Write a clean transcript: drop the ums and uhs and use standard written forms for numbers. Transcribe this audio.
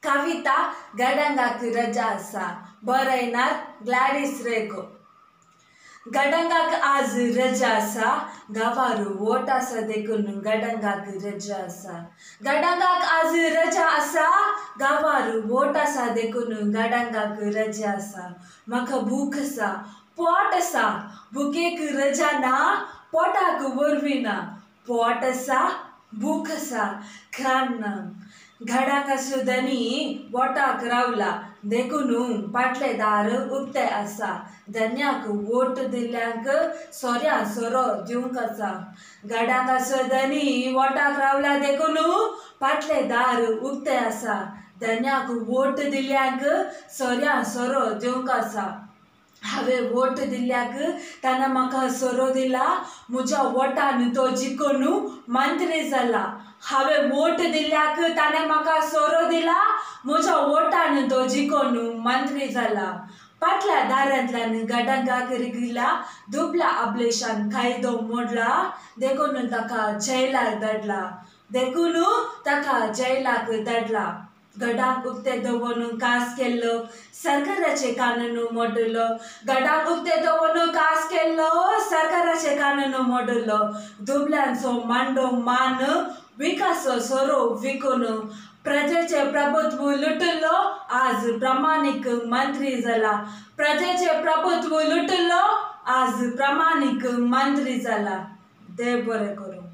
कविता गडंगाक रजा आसा बरयणार ग्लॅडिस रेको। गडंगाक आज रजा आसा गावारू वोट आसा देखून गडंगाक रजा आसा। गडंगाक आज रजा आसा गावारू वोट आसा देखून गडंगाक रजा आसा। म्हाका भूक आसा पोट आसा भुकेक रजा ना पोटाक वरवीं ना। पोट आसा भूक आसा खाण ना। घडाक सुद्दांनी वोटाक रावला देखून पाटले दार उक्ते आसा। धन्याक वोट दिल्ल्यांक सोऱ्या सोरो दिवंक आसा। घडाक सुद्दांनी वोटाक रावला देखून पाटले दार उक्ते आसा। धन्याक वोट दिल्ल्यांक सोऱ्या सोरो दिवंक आसा। हांवें वोट दिल्ल्याक ताणें म्हाका सोरो दिला म्हज्या वोटान तो जिखून मंत्री जाला। हांवें वोट दिल्ल्याक ताणें म्हाका सोरो दिला म्हज्या वोटान तो जिखून मंत्री जाला। फाटल्या दारांतल्यान गडंगाक रिगिला दुबला अबलेशान कायदो मोडला देखून ताका जैलाक धाडला। गडाक उक्ते दवरून कास केल्लो सरकाराचे कानून मोडलो। गडाक उक्ते दवरून कास केल्लो सरकाराचे कानून मोडलो। दुबल्यांचो मांडो मान विकासो सोरो विकून प्रजेचे प्रभुत्व लुटलो आज प्रामाणिक मंत्री जाला। प्रजेचे प्रभुत्व लुटलो आज प्रामाणिक मंत्री जाला। देव बरें करूं।